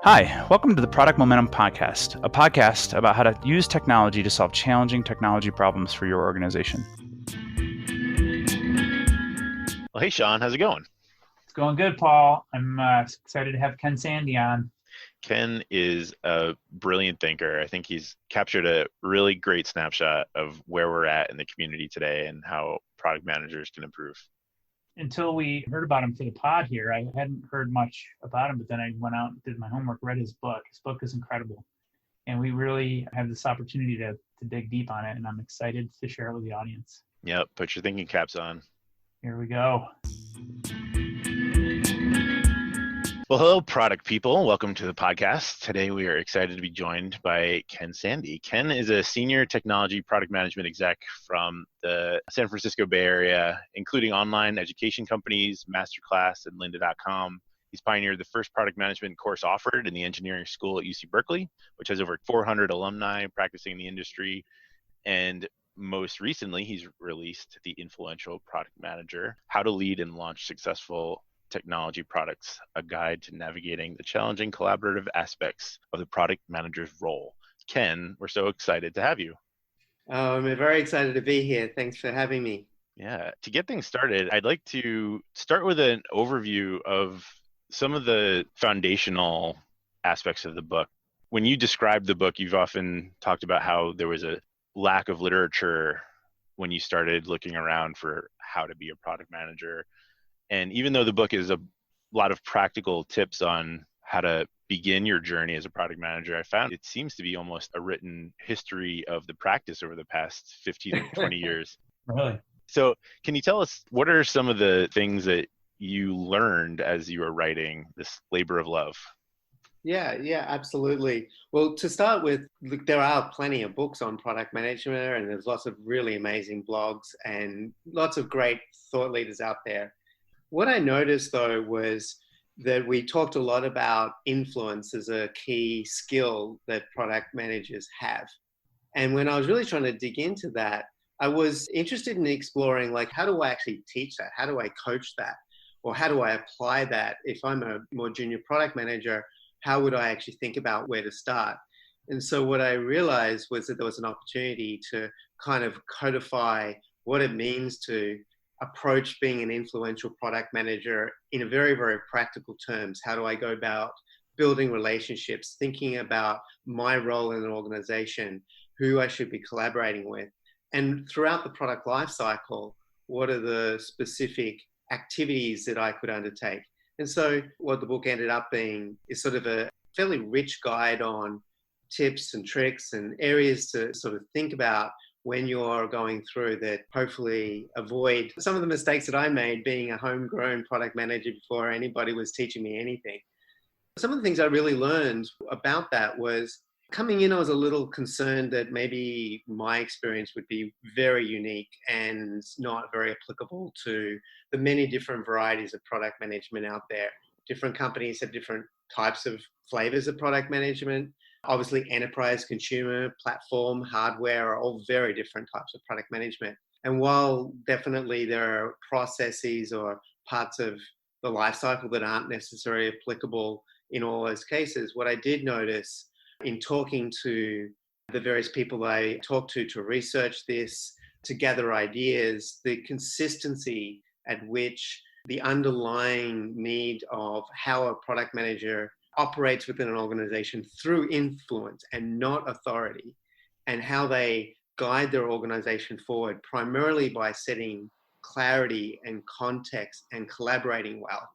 Hi, welcome to the Product Momentum Podcast, a podcast about how to use technology to solve challenging technology problems for your organization. Well, hey, Sean, how's it going? It's going good, Paul. I'm excited to have Ken Sandy on. Ken is a brilliant thinker. I think he's captured a really great snapshot of where we're at in the community today and how product managers can improve. Until we heard about him for the pod here, I hadn't heard much about him, but then I went out and did my homework, read his book. His book is incredible. And we really have this opportunity to dig deep on it, and I'm excited to share it with the audience. Yep, put your thinking caps on. Here we go. Well, hello, product people. Welcome to the podcast. Today, we are excited to be joined by Ken Sandy. Ken is a senior technology product management exec from the San Francisco Bay Area, including online education companies, Masterclass, and lynda.com. He's pioneered the first product management course offered in the engineering school at UC Berkeley, which has over 400 alumni practicing in the industry. And most recently, he's released the influential Product Manager, How to Lead and Launch Successful Technology Products, a guide to navigating the challenging collaborative aspects of the product manager's role. Ken, we're so excited to have you. I'm very excited to be here. Thanks for having me. Yeah, to get things started, I'd like to start with an overview of some of the foundational aspects of the book. When you describe the book, you've often talked about how there was a lack of literature when you started looking around for how to be a product manager. And even though the book is a lot of practical tips on how to begin your journey as a product manager, I found it seems to be almost a written history of the practice over the past 15 or 20 years. Really? So can you tell us, what are some of the things that you learned as you were writing this labor of love? Yeah, absolutely. Well, to start with, look, there are plenty of books on product management, and there's lots of really amazing blogs and lots of great thought leaders out there. What I noticed, though, was that we talked a lot about influence as a key skill that product managers have. And when I was really trying to dig into that, I was interested in exploring, like, how do I actually teach that? How do I coach that? Or how do I apply that? If I'm a more junior product manager, how would I actually think about where to start? And so what I realized was that there was an opportunity to kind of codify what it means to approach being an influential product manager in a very, very practical terms. How do I go about building relationships, thinking about my role in an organization, who I should be collaborating with? And throughout the product lifecycle, what are the specific activities that I could undertake? And so what the book ended up being is sort of a fairly rich guide on tips and tricks and areas to sort of think about when you're going through that, hopefully avoid some of the mistakes that I made being a homegrown product manager before anybody was teaching me anything. Some of the things I really learned about that was, coming in, I was a little concerned that maybe my experience would be very unique and not very applicable to the many different varieties of product management out there. Different companies have different types of flavors of product management. Obviously, enterprise, consumer, platform, hardware are all very different types of product management. And while definitely there are processes or parts of the life cycle that aren't necessarily applicable in all those cases, what I did notice in talking to the various people I talked to research this, to gather ideas, the consistency at which the underlying need of how a product manager operates within an organization through influence and not authority, and how they guide their organization forward primarily by setting clarity and context and collaborating well,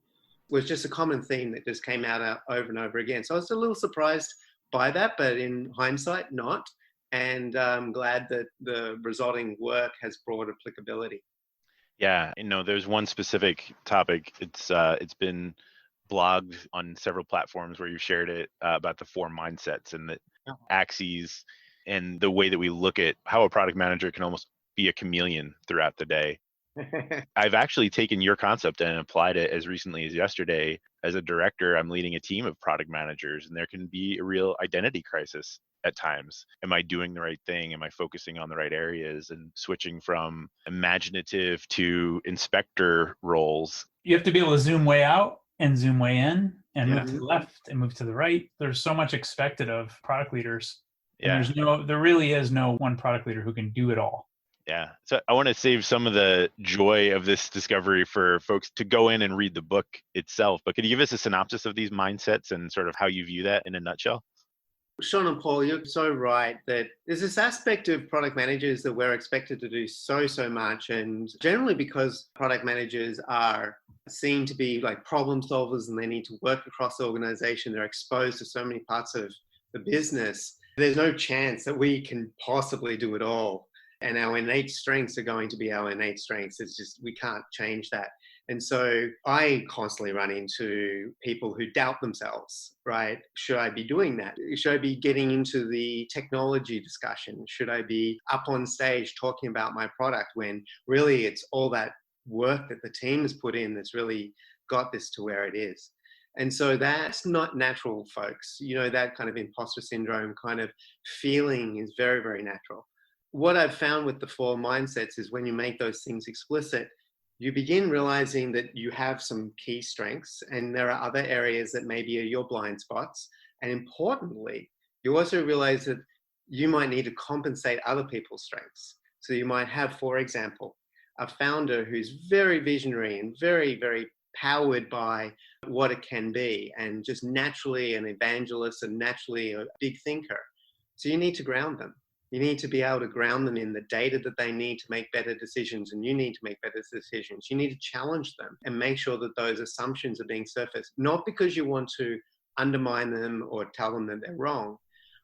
was just a common theme that just came out over and over again. So I was a little surprised by that, but in hindsight, not. And I'm glad that the resulting work has broad applicability. Yeah, there's one specific topic. It's been blogged on several platforms where you've shared it about the 4 mindsets and the axes and the way that we look at how a product manager can almost be a chameleon throughout the day. I've actually taken your concept and applied it as recently as yesterday. As a director, I'm leading a team of product managers, and there can be a real identity crisis at times. Am I doing the right thing? Am I focusing on the right areas? And switching from imaginative to inspector roles. You have to be able to zoom way out and zoom way in and Yeah. move to the left and move to the right. There's so much expected of product leaders. Yeah. And there really is no one product leader who can do it all. Yeah. So I want to save some of the joy of this discovery for folks to go in and read the book itself. But could you give us a synopsis of these mindsets and sort of how you view that in a nutshell? Sean and Paul, you're so right that there's this aspect of product managers that we're expected to do so much. And generally because product managers are seen to be like problem solvers and they need to work across the organization, they're exposed to so many parts of the business. There's no chance that we can possibly do it all. And our innate strengths are going to be our innate strengths. It's just, we can't change that. And so I constantly run into people who doubt themselves, right? Should I be doing that? Should I be getting into the technology discussion? Should I be up on stage talking about my product when really it's all that work that the team has put in that's really got this to where it is? And so that's not natural, folks. That kind of imposter syndrome kind of feeling is very, very natural. What I've found with the 4 mindsets is when you make those things explicit, you begin realizing that you have some key strengths and there are other areas that maybe are your blind spots. And importantly, you also realize that you might need to compensate other people's strengths. So you might have, for example, a founder who's very visionary and very, very powered by what it can be and just naturally an evangelist and naturally a big thinker. So you need to ground them. You need to be able to ground them in the data that they need to make better decisions, and you need to make better decisions. You need to challenge them and make sure that those assumptions are being surfaced, not because you want to undermine them or tell them that they're wrong,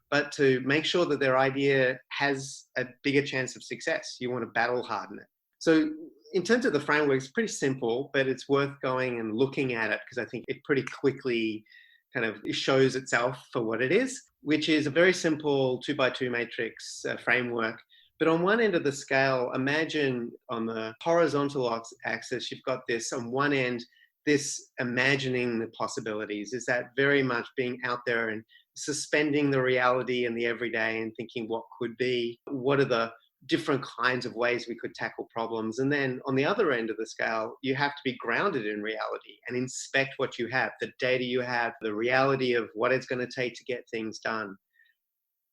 but to make sure that their idea has a bigger chance of success. You want to battle harden it. So in terms of the framework, it's pretty simple, but it's worth going and looking at it because I think it pretty quickly kind of shows itself for what it is, which is a very simple 2x2 matrix framework. But on one end of the scale, imagine on the horizontal axis, you've got this on one end, this imagining the possibilities. Is that very much being out there and suspending the reality and the everyday and thinking what could be, what are the different kinds of ways we could tackle problems. And then on the other end of the scale, you have to be grounded in reality and inspect what you have, the data you have, the reality of what it's going to take to get things done.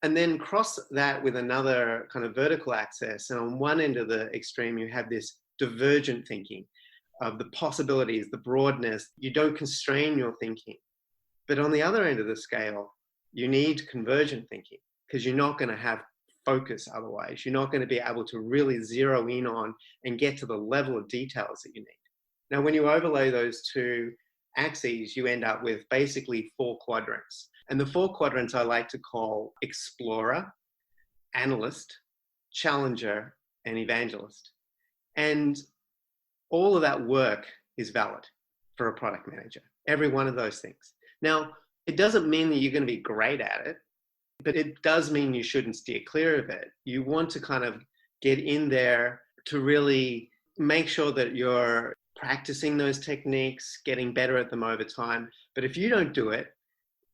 And then cross that with another kind of vertical axis. And on one end of the extreme, you have this divergent thinking of the possibilities, the broadness. You don't constrain your thinking. But on the other end of the scale, you need convergent thinking because you're not going to have focus otherwise. You're not going to be able to really zero in on and get to the level of details that you need. Now, when you overlay those 2 axes, you end up with basically 4 quadrants. And the 4 quadrants I like to call explorer, analyst, challenger, and evangelist. And all of that work is valid for a product manager, every one of those things. Now, it doesn't mean that you're going to be great at it, but it does mean you shouldn't steer clear of it. You want to kind of get in there to really make sure that you're practicing those techniques, getting better at them over time. But if you don't do it,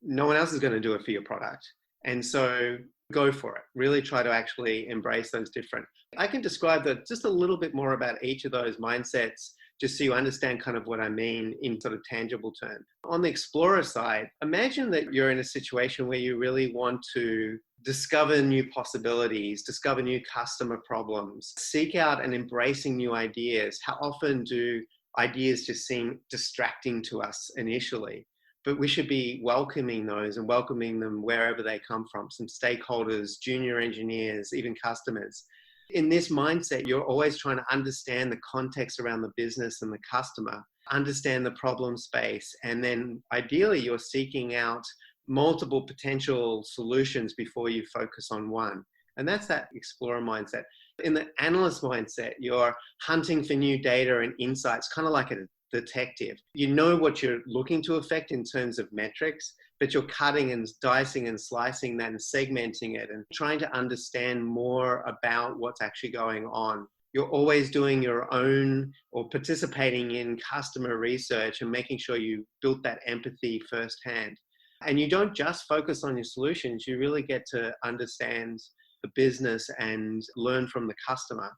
no one else is going to do it for your product. And so go for it. Really try to actually embrace those different. I can describe that just a little bit more about each of those mindsets, just so you understand kind of what I mean in sort of tangible terms. On the explorer side, imagine that you're in a situation where you really want to discover new possibilities, discover new customer problems, seek out and embracing new ideas. How often do ideas just seem distracting to us initially? But we should be welcoming those and welcoming them wherever they come from, some stakeholders, junior engineers, even customers. In this mindset, you're always trying to understand the context around the business and the customer, understand the problem space, and then ideally you're seeking out multiple potential solutions before you focus on one. And that's that explorer mindset. In the analyst mindset, you're hunting for new data and insights, kind of like a detective. You know what you're looking to affect in terms of metrics, but you're cutting and dicing and slicing that and segmenting it and trying to understand more about what's actually going on. You're always doing your own or participating in customer research and making sure you built that empathy firsthand. And you don't just focus on your solutions, you really get to understand the business and learn from the customer.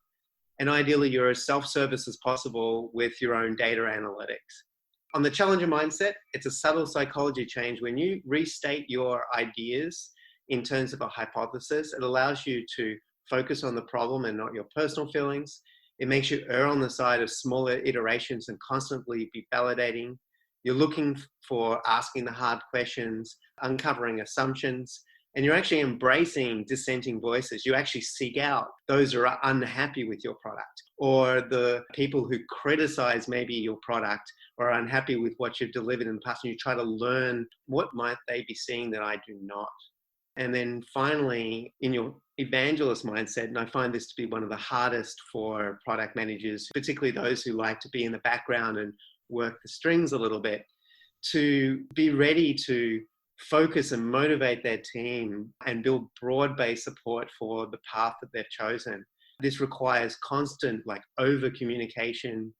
And ideally, you're as self-service as possible with your own data analytics. On the challenger mindset, it's a subtle psychology change. When you restate your ideas in terms of a hypothesis, it allows you to focus on the problem and not your personal feelings. It makes you err on the side of smaller iterations and constantly be validating. You're looking for asking the hard questions, uncovering assumptions, and you're actually embracing dissenting voices. You actually seek out those who are unhappy with your product, or the people who criticize maybe your product or are unhappy with what you've delivered in the past, and you try to learn what might they be seeing that I do not. And then finally, in your evangelist mindset, and I find this to be one of the hardest for product managers, particularly those who like to be in the background and work the strings a little bit, to be ready to focus and motivate their team and build broad-based support for the path that they've chosen. This requires constant over communication,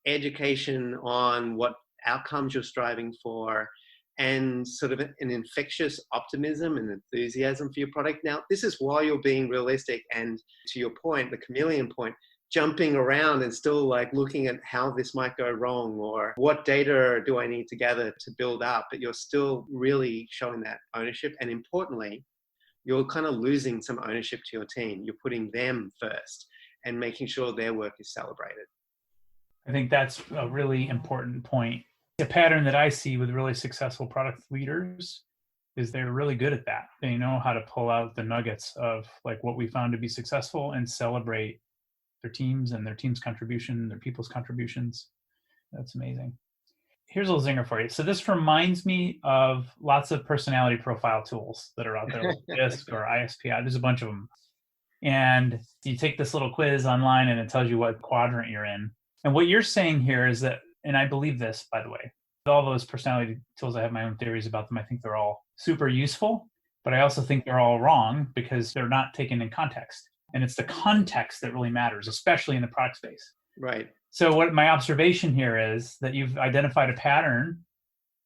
education on what outcomes you're striving for, and sort of an infectious optimism and enthusiasm for your product. Now, this is while you're being realistic and, to your point, the chameleon point, jumping around and still looking at how this might go wrong or what data do I need to gather to build up, but you're still really showing that ownership. And importantly, you're kind of losing some ownership to your team. You're putting them first and making sure their work is celebrated. I think that's a really important point. A pattern that I see with really successful product leaders is they're really good at that. They know how to pull out the nuggets of what we found to be successful and celebrate their teams and their team's contribution, their people's contributions. That's amazing. Here's a little zinger for you. So this reminds me of lots of personality profile tools that are out there, like DISC or ISPI. There's a bunch of them. And you take this little quiz online and it tells you what quadrant you're in. And what you're saying here is that, and I believe this, by the way, all those personality tools, I have my own theories about them. I think they're all super useful, but I also think they're all wrong because they're not taken in context. And it's the context that really matters, especially in the product space. Right. So what my observation here is that you've identified a pattern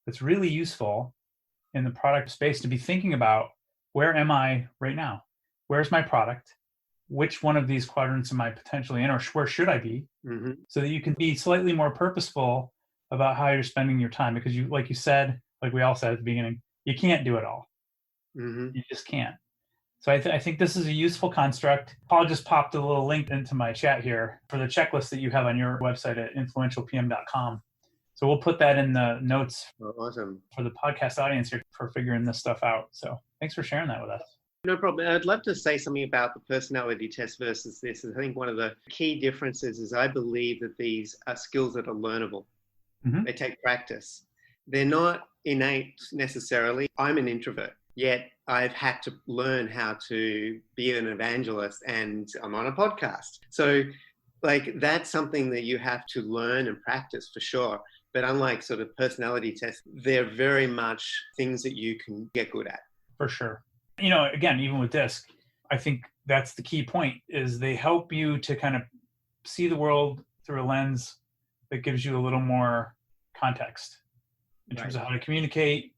that's really useful in the product space to be thinking about, where am I right now? Where's my product? Which one of these quadrants am I potentially in, or where should I be? Mm-hmm. So that you can be slightly more purposeful about how you're spending your time. Because you, like you said, like we all said at the beginning, you can't do it all. Mm-hmm. You just can't. So I think this is a useful construct. Paul just popped a little link into my chat here for the checklist that you have on your website at influentialpm.com. So we'll put that in the notes Awesome. for the podcast audience here for figuring this stuff out. So thanks for sharing that with us. No problem. I'd love to say something about the personality test versus this. I think one of the key differences is I believe that these are skills that are learnable. Mm-hmm. They take practice. They're not innate necessarily. I'm an introvert, yet I've had to learn how to be an evangelist, and I'm on a podcast. So that's something that you have to learn and practice for sure. But unlike sort of personality tests, they're very much things that you can get good at. For sure. Again, even with DISC, I think that's the key point, is they help you to kind of see the world through a lens that gives you a little more context in terms of how to communicate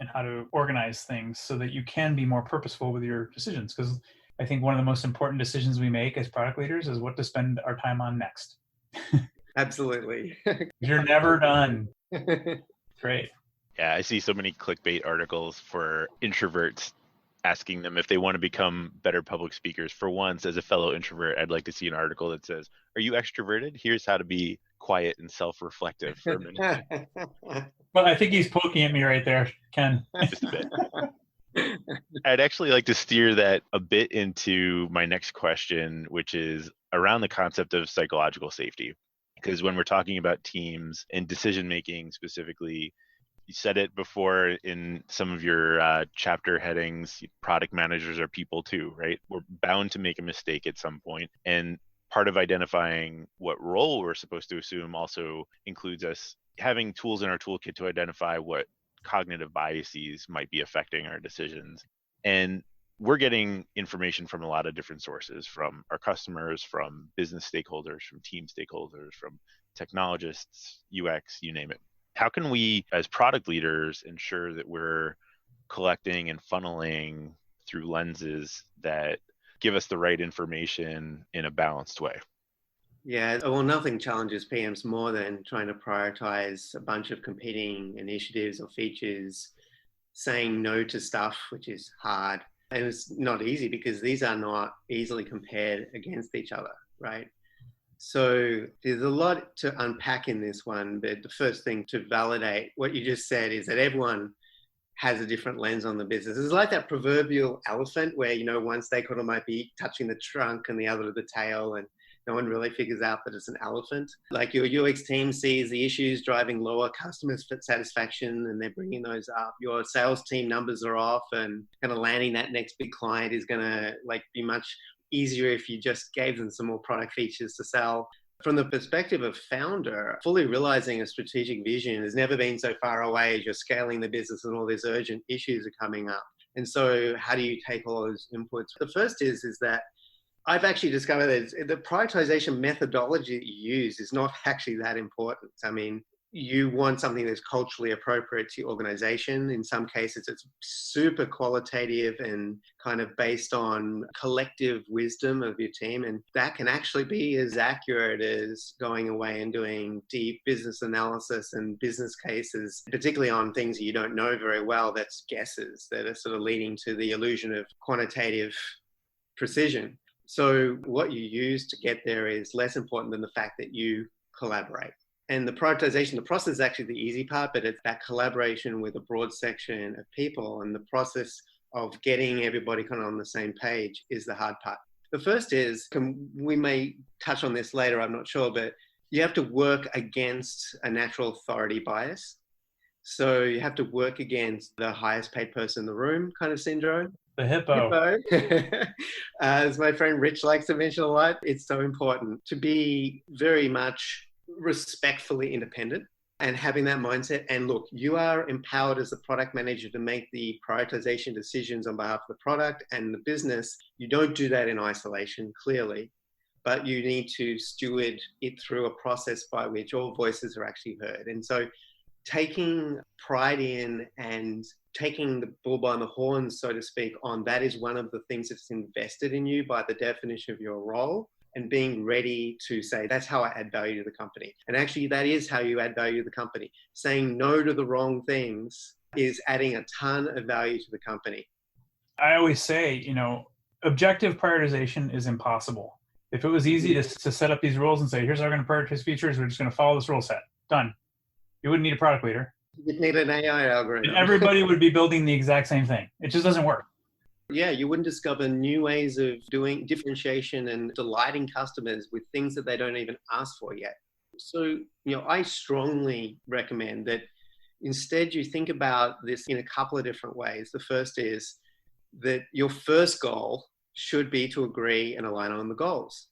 and how to organize things so that you can be more purposeful with your decisions. Because I think one of the most important decisions we make as product leaders is what to spend our time on next. Absolutely. You're never done. Great. Yeah, I see so many clickbait articles for introverts asking them if they want to become better public speakers. For once, as a fellow introvert, I'd like to see an article that says, "Are you extroverted? Here's how to be quiet and self-reflective for a minute." Well, I think he's poking at me right there, Ken. Just a bit. I'd actually like to steer that a bit into my next question, which is around the concept of psychological safety. Because when we're talking about teams and decision-making specifically, you said it before in some of your chapter headings, product managers are people too, right? We're bound to make a mistake at some point. And part of identifying what role we're supposed to assume also includes us having tools in our toolkit to identify what cognitive biases might be affecting our decisions. And we're getting information from a lot of different sources, from our customers, from business stakeholders, from team stakeholders, from technologists, UX, you name it. How can we, as product leaders, ensure that we're collecting and funneling through lenses that give us the right information in a balanced way? Yeah, well, nothing challenges PMs more than trying to prioritize a bunch of competing initiatives or features, saying no to stuff, which is hard. And it's not easy because these are not easily compared against each other, right? So there's a lot to unpack in this one, but the first thing to validate what you just said is that everyone has a different lens on the business. It's like that proverbial elephant where, one stakeholder might be touching the trunk and the other the tail, and no one really figures out that it's an elephant. Like your UX team sees the issues driving lower customer satisfaction and they're bringing those up. Your sales team numbers are off, and kind of landing that next big client is going to be much easier if you just gave them some more product features to sell. From the perspective of founder, fully realizing a strategic vision has never been so far away as you're scaling the business and all these urgent issues are coming up. And so how do you take all those inputs? The first is that I've actually discovered that the prioritization methodology that you use is not actually that important. I mean, you want something that's culturally appropriate to your organization. In some cases, it's super qualitative and kind of based on collective wisdom of your team. And that can actually be as accurate as going away and doing deep business analysis and business cases, particularly on things that you don't know very well. That's guesses that are sort of leading to the illusion of quantitative precision. So what you use to get there is less important than the fact that you collaborate. And the prioritization, the process is actually the easy part, but it's that collaboration with a broad section of people, and the process of getting everybody kind of on the same page is the hard part. The first is, we may touch on this later, I'm not sure, but you have to work against a natural authority bias. So you have to work against the highest paid person in the room kind of syndrome. The hippo. As my friend Rich likes to mention a lot, it's so important to be very much respectfully independent and having that mindset. And look, you are empowered as the product manager to make the prioritization decisions on behalf of the product and the business. You don't do that in isolation, clearly, but you need to steward it through a process by which all voices are actually heard. And so taking pride in and taking the bull by the horns, so to speak, on that is one of the things that's invested in you by the definition of your role, and being ready to say, that's how I add value to the company. And actually, that is how you add value to the company. Saying no to the wrong things is adding a ton of value to the company. I always say, objective prioritization is impossible. If it was easy to set up these rules and say, here's how we're going to prioritize features, we're just going to follow this rule set. Done. You wouldn't need a product leader. You'd need an AI algorithm. And everybody would be building the exact same thing. It just doesn't work. Yeah, you wouldn't discover new ways of doing differentiation and delighting customers with things that they don't even ask for yet. So, I strongly recommend that instead you think about this in a couple of different ways. The first is that your first goal should be to agree and align on the goals.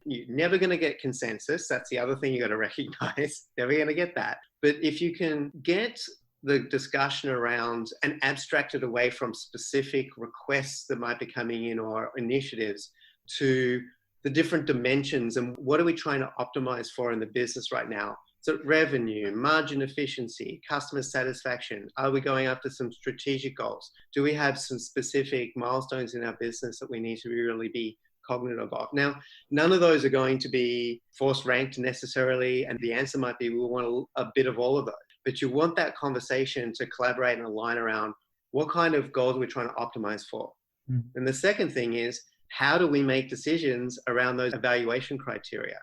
You're never going to get consensus. That's the other thing you got to recognize. Never going to get that. But if you can get the discussion around and abstract it away from specific requests that might be coming in or initiatives to the different dimensions and what are we trying to optimize for in the business right now? So revenue, margin efficiency, customer satisfaction. Are we going after some strategic goals? Do we have some specific milestones in our business that we need to really be cognitive of? Now, none of those are going to be force ranked necessarily, and the answer might be we want a bit of all of those. But you want that conversation to collaborate and align around what kind of goals we're trying to optimize for. And the second thing is, how do we make decisions around those evaluation criteria?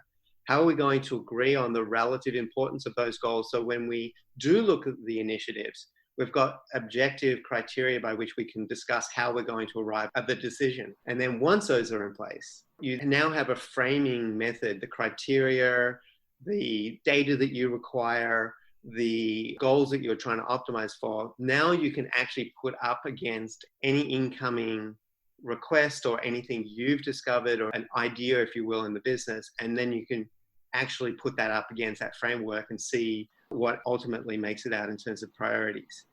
How are we going to agree on the relative importance of those goals? So when we do look at the initiatives, we've got objective criteria by which we can discuss how we're going to arrive at the decision. And then once those are in place, you now have a framing method, the criteria, the data that you require, the goals that you're trying to optimize for. Now you can actually put up against any incoming request or anything you've discovered or an idea, if you will, in the business. And then you can actually put that up against that framework and see what ultimately makes it out in terms of priorities.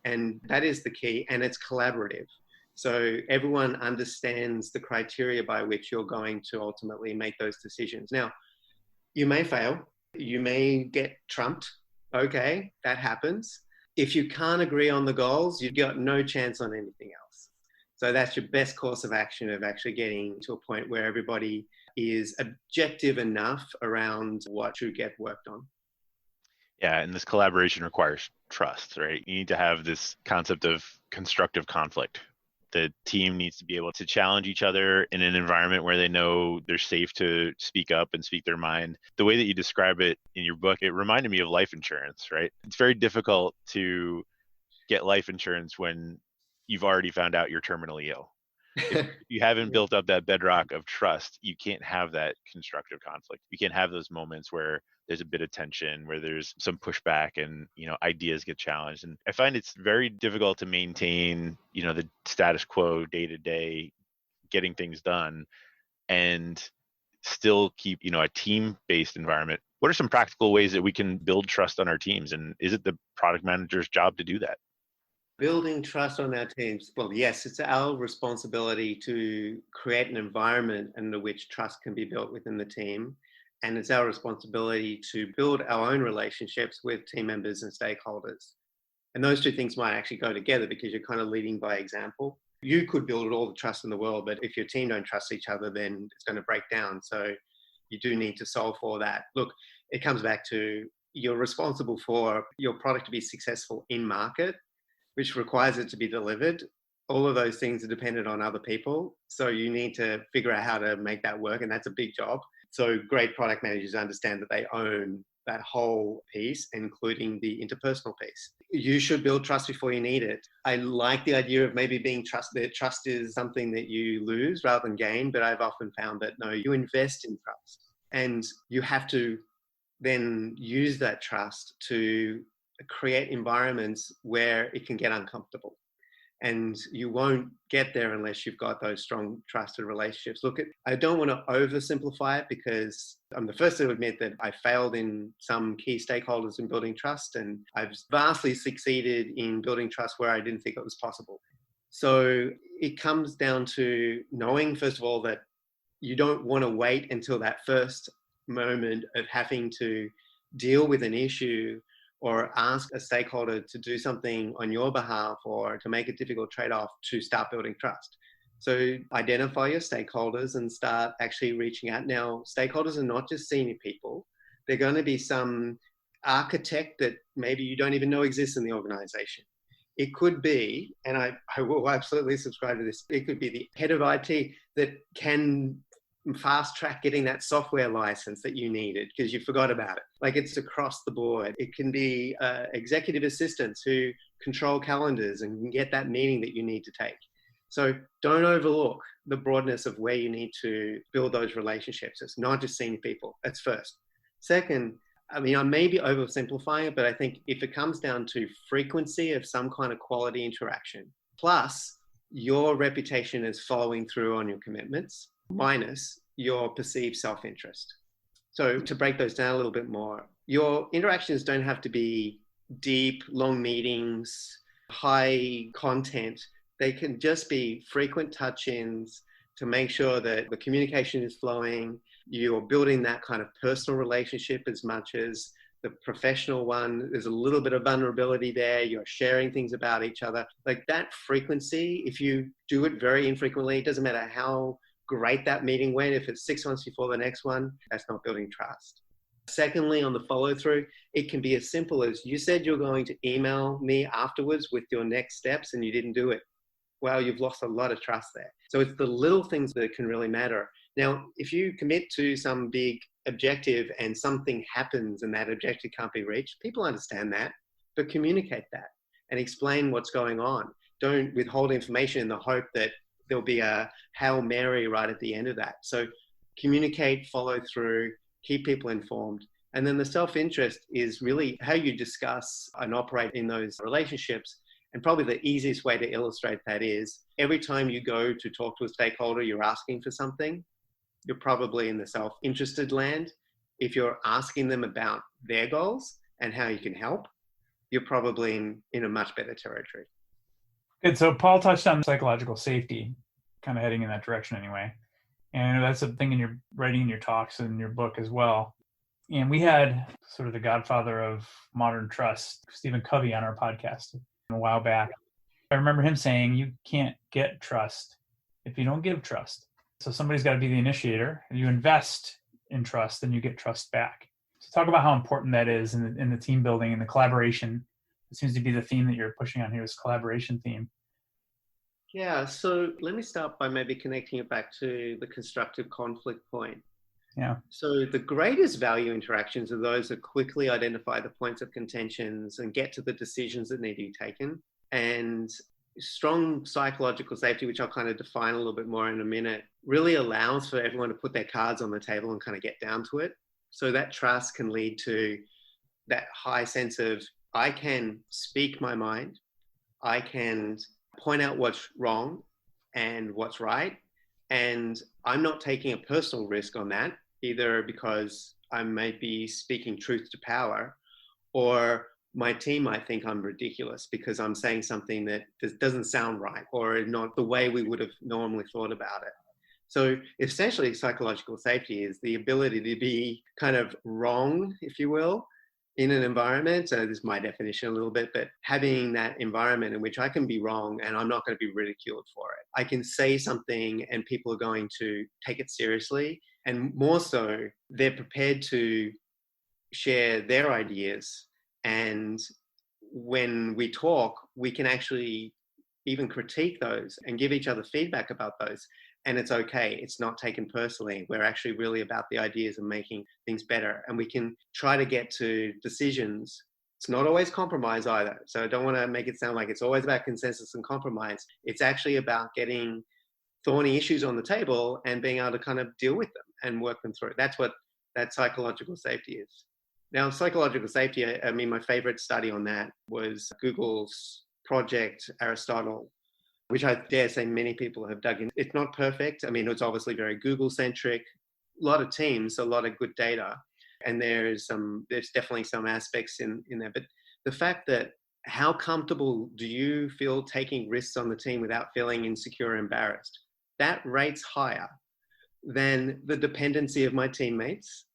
And that is the key, and it's collaborative. So everyone understands the criteria by which you're going to ultimately make those decisions. Now, you may fail, you may get trumped. Okay, that happens. If you can't agree on the goals, you've got no chance on anything else. So that's your best course of action of actually getting to a point where everybody is objective enough around what should get worked on. Yeah, and this collaboration requires trust, right? You need to have this concept of constructive conflict. The team needs to be able to challenge each other in an environment where they know they're safe to speak up and speak their mind. The way that you describe it in your book, it reminded me of life insurance, right? It's very difficult to get life insurance when you've already found out you're terminally ill. If you haven't built up that bedrock of trust, you can't have that constructive conflict. You can't have those moments where there's a bit of tension, where there's some pushback and, ideas get challenged. And I find it's very difficult to maintain, the status quo day to day, getting things done and still keep, a team-based environment. What are some practical ways that we can build trust on our teams? And is it the product manager's job to do that? Building trust on our teams. Well, yes, it's our responsibility to create an environment under which trust can be built within the team. And it's our responsibility to build our own relationships with team members and stakeholders. And those two things might actually go together because you're kind of leading by example. You could build all the trust in the world, but if your team don't trust each other, then it's going to break down. So you do need to solve for that. Look, it comes back to you're responsible for your product to be successful in market, which requires it to be delivered. All of those things are dependent on other people. So you need to figure out how to make that work. And that's a big job. So great product managers understand that they own that whole piece, including the interpersonal piece. You should build trust before you need it. I like the idea of maybe being trusted. Trust is something that you lose rather than gain, but I've often found that no, you invest in trust and you have to then use that trust to create environments where it can get uncomfortable. And you won't get there unless you've got those strong trusted relationships. Look, I don't want to oversimplify it because I'm the first to admit that I failed in some key stakeholders in building trust, and I've vastly succeeded in building trust where I didn't think it was possible. So it comes down to knowing, first of all, that you don't want to wait until that first moment of having to deal with an issue or ask a stakeholder to do something on your behalf or to make a difficult trade-off to start building trust. So identify your stakeholders and start actually reaching out. Now, stakeholders are not just senior people. They're going to be some architect that maybe you don't even know exists in the organization. It could be, and I will absolutely subscribe to this, it could be the head of IT that can fast track getting that software license that you needed because you forgot about it. Like, it's across the board. It can be executive assistants who control calendars and can get that meeting that you need to take. So don't overlook the broadness of where you need to build those relationships. It's not just senior people. That's first. Second, I mean, I may be oversimplifying it, but I think if it comes down to frequency of some kind of quality interaction, plus your reputation is following through on your commitments, minus your perceived self-interest. So to break those down a little bit more, your interactions don't have to be deep, long meetings, high content. They can just be frequent touch-ins to make sure that the communication is flowing. You're building that kind of personal relationship as much as the professional one. There's a little bit of vulnerability there. You're sharing things about each other. Like that frequency, if you do it very infrequently, it doesn't matter how great that meeting went. If it's 6 months before the next one, that's not building trust. Secondly, on the follow through, it can be as simple as you said you're going to email me afterwards with your next steps and you didn't do it. Well, you've lost a lot of trust there. So it's the little things that can really matter. Now, if you commit to some big objective and something happens and that objective can't be reached, people understand that, but communicate that and explain what's going on. Don't withhold information in the hope that there'll be a Hail Mary right at the end of that. So communicate, follow through, keep people informed. And then the self-interest is really how you discuss and operate in those relationships. And probably the easiest way to illustrate that is every time you go to talk to a stakeholder, you're asking for something, you're probably in the self-interested land. If you're asking them about their goals and how you can help, you're probably in a much better territory. Good. So Paul touched on psychological safety, kind of heading in that direction anyway. And that's a thing in your writing in your talks and your book as well. And we had sort of the godfather of modern trust, Stephen Covey, on our podcast a while back. I remember him saying, you can't get trust if you don't give trust. So somebody's got to be the initiator. You invest in trust and you get trust back. So talk about how important that is in the team building and the collaboration. It seems to be the theme that you're pushing on here, is collaboration theme. Yeah, so let me start by maybe connecting it back to the constructive conflict point. Yeah. So the greatest value interactions are those that quickly identify the points of contentions and get to the decisions that need to be taken. And strong psychological safety, which I'll kind of define a little bit more in a minute, really allows for everyone to put their cards on the table and kind of get down to it. So that trust can lead to that high sense of, I can speak my mind, I can point out what's wrong and what's right, and I'm not taking a personal risk on that, either because I might be speaking truth to power, or my team might think I'm ridiculous because I'm saying something that doesn't sound right or not the way we would have normally thought about it. So essentially, psychological safety is the ability to be kind of wrong, if you will, in an environment. So this is my definition a little bit, but having that environment in which I can be wrong and I'm not going to be ridiculed for it. I can say something and people are going to take it seriously. And more so, they're prepared to share their ideas. And when we talk, we can actually even critique those and give each other feedback about those. And it's okay. It's not taken personally. We're actually really about the ideas and making things better. And we can try to get to decisions. It's not always compromise either. So I don't want to make it sound like it's always about consensus and compromise. It's actually about getting thorny issues on the table and being able to kind of deal with them and work them through. That's what that psychological safety is. Now, psychological safety, I mean, my favorite study on that was Google's Project Aristotle, which I dare say many people have dug in. It's not perfect. I mean, it's obviously very Google-centric, a lot of teams, a lot of good data. And there's definitely some aspects in there. But the fact that how comfortable do you feel taking risks on the team without feeling insecure or embarrassed? That rate's higher than the dependency of my teammates,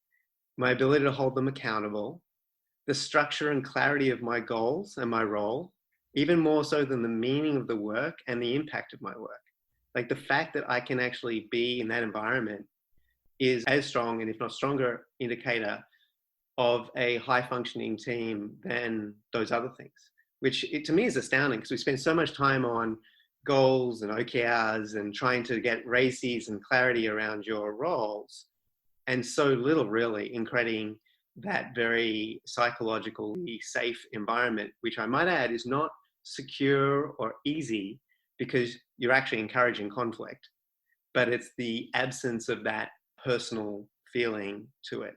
my ability to hold them accountable, the structure and clarity of my goals and my role, even more so than the meaning of the work and the impact of my work. Like the fact that I can actually be in that environment is as strong, and if not stronger, indicator of a high functioning team than those other things, which to me is astounding because we spend so much time on goals and OKRs and trying to get races and clarity around your roles, and so little really in creating that very psychologically safe environment, which I might add is not secure or easy because you're actually encouraging conflict, but it's the absence of that personal feeling to it.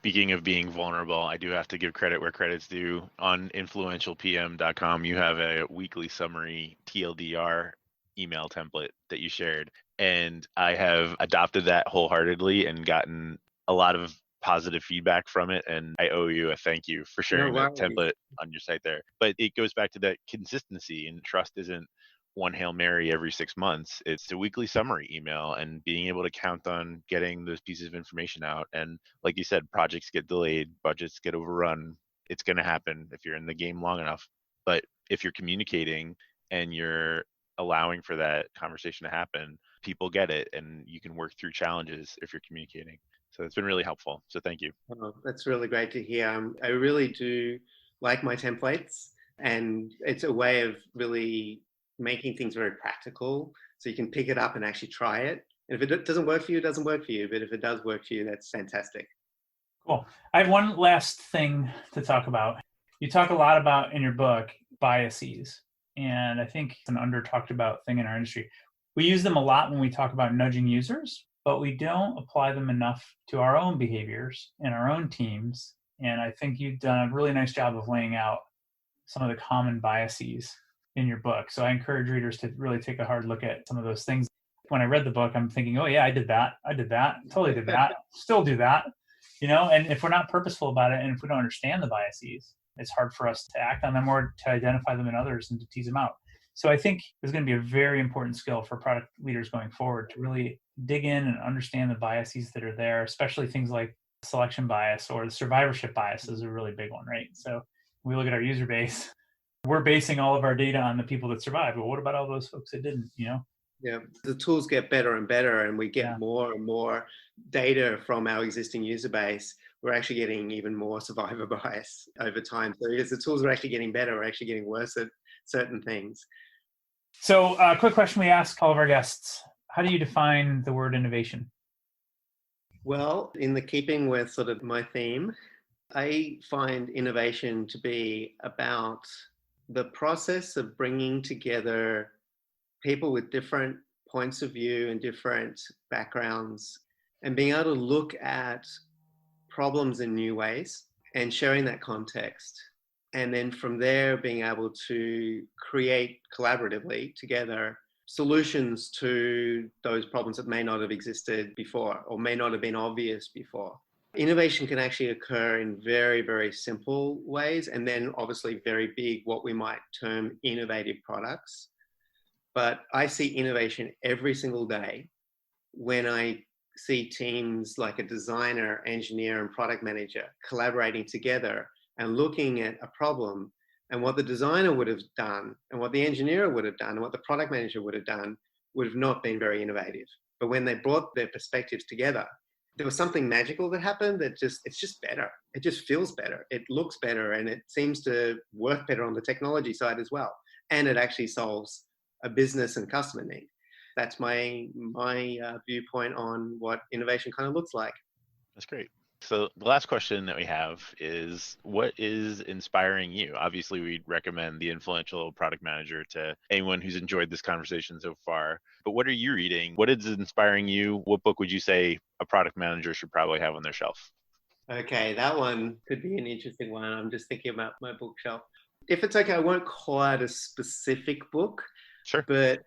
Speaking of being vulnerable, I do have to give credit where credit's due. On influentialpm.com, you have a weekly summary TLDR email template that you shared. And I have adopted that wholeheartedly and gotten a lot of positive feedback from it. And I owe you a thank you for sharing that template on your site there. But it goes back to that consistency, and trust isn't one Hail Mary every 6 months. It's a weekly summary email and being able to count on getting those pieces of information out. And like you said, projects get delayed, budgets get overrun. It's going to happen if you're in the game long enough. But if you're communicating and you're allowing for that conversation to happen, people get it, and you can work through challenges if you're communicating. So it's been really helpful. So thank you. Oh, that's really great to hear. I really do like my templates, and it's a way of really making things very practical. So you can pick it up and actually try it. And if it doesn't work for you, it doesn't work for you. But if it does work for you, that's fantastic. Cool. I have one last thing to talk about. You talk a lot about in your book biases. And I think it's an under talked about thing in our industry. We use them a lot when we talk about nudging users, but we don't apply them enough to our own behaviors and our own teams. And I think you've done a really nice job of laying out some of the common biases in your book. So I encourage readers to really take a hard look at some of those things. When I read the book, I'm thinking, oh yeah, I did that, totally did that, still do that, and if we're not purposeful about it, and if we don't understand the biases, it's hard for us to act on them or to identify them in others and to tease them out. So I think there's going to be a very important skill for product leaders going forward to really dig in and understand the biases that are there, especially things like selection bias or the survivorship bias is a really big one, right? So when we look at our user base, we're basing all of our data on the people that survived. Well, what about all those folks that didn't, Yeah, the tools get better and better, and we get Yeah. more and more data from our existing user base. We're actually getting even more survivor bias over time. So as the tools are actually getting better, we're actually getting worse at certain things. So, quick question we ask all of our guests: how do you define the word innovation? Well, in the keeping with sort of my theme, I find innovation to be about the process of bringing together people with different points of view and different backgrounds and being able to look at problems in new ways and sharing that context. And then from there, being able to create collaboratively together solutions to those problems that may not have existed before or may not have been obvious before. Innovation can actually occur in very, very simple ways, and then obviously very big, what we might term innovative products. But I see innovation every single day when I see teams like a designer, engineer, and product manager collaborating together and looking at a problem, and what the designer would have done and what the engineer would have done and what the product manager would have done would have not been very innovative. But when they brought their perspectives together, there was something magical that happened that it's just better. It just feels better. It looks better, and it seems to work better on the technology side as well. And it actually solves a business and customer need. That's my viewpoint on what innovation kind of looks like. That's great. So the last question that we have is, what is inspiring you? Obviously, we'd recommend The Influential Product Manager to anyone who's enjoyed this conversation so far. But what are you reading? What is inspiring you? What book would you say a product manager should probably have on their shelf? Okay, that one could be an interesting one. I'm just thinking about my bookshelf. If it's okay, I won't call out a specific book. Sure. But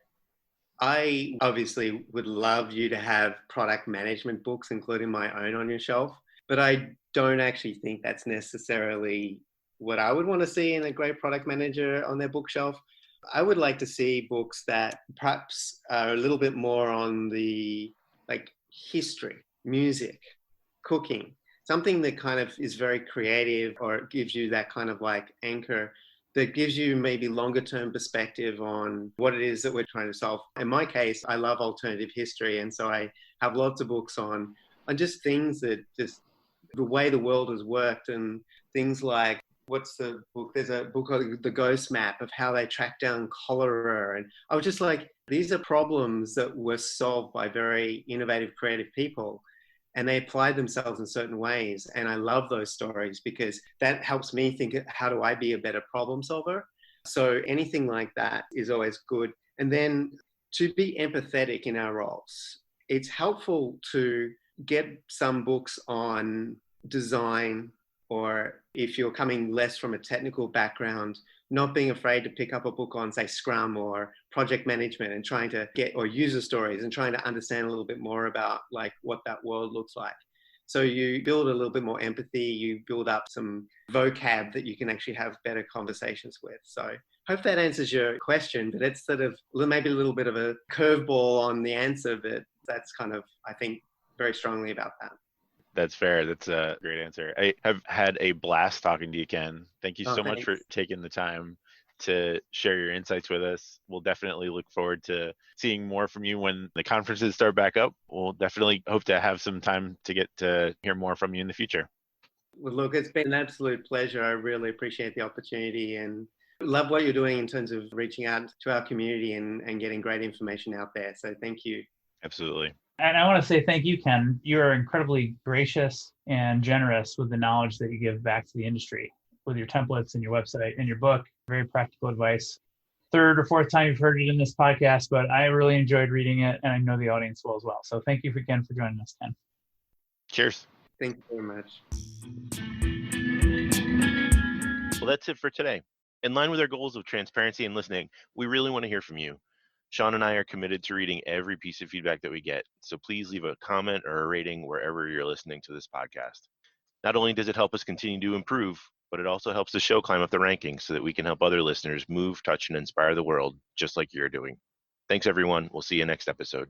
I obviously would love you to have product management books, including my own, on your shelf. But I don't actually think that's necessarily what I would want to see in a great product manager on their bookshelf. I would like to see books that perhaps are a little bit more on the like history, music, cooking, something that kind of is very creative, or it gives you that kind of like anchor that gives you maybe longer term perspective on what it is that we're trying to solve. In my case, I love alternative history. And so I have lots of books on just things that just the way the world has worked, and things like, what's the book? There's a book called The Ghost Map of how they track down cholera. And I was just like, these are problems that were solved by very innovative, creative people, and they applied themselves in certain ways. And I love those stories because that helps me think, how do I be a better problem solver? So anything like that is always good. And then to be empathetic in our roles. It's helpful to get some books on design, or if you're coming less from a technical background, not being afraid to pick up a book on, say, Scrum or project management, and trying to get, or user stories, and trying to understand a little bit more about like what that world looks like. So you build a little bit more empathy, you build up some vocab that you can actually have better conversations with. So hope that answers your question, but it's sort of maybe a little bit of a curveball on the answer, but that's kind of, I think very strongly about that. That's fair. That's a great answer. I have had a blast talking to you, Ken. Thank you so much for taking the time to share your insights with us. We'll definitely look forward to seeing more from you when the conferences start back up. We'll definitely hope to have some time to get to hear more from you in the future. Well, look, it's been an absolute pleasure. I really appreciate the opportunity and love what you're doing in terms of reaching out to our community and getting great information out there. So thank you. Absolutely. And I want to say thank you, Ken. You are incredibly gracious and generous with the knowledge that you give back to the industry with your templates and your website and your book. Very practical advice. Third or fourth time you've heard it in this podcast, but I really enjoyed reading it, and I know the audience will as well. So thank you again for joining us, Ken. Cheers. Thank you very much. Well, that's it for today. In line with our goals of transparency and listening, we really want to hear from you. Sean and I are committed to reading every piece of feedback that we get, so please leave a comment or a rating wherever you're listening to this podcast. Not only does it help us continue to improve, but it also helps the show climb up the rankings so that we can help other listeners move, touch, and inspire the world just like you're doing. Thanks, everyone. We'll see you next episode.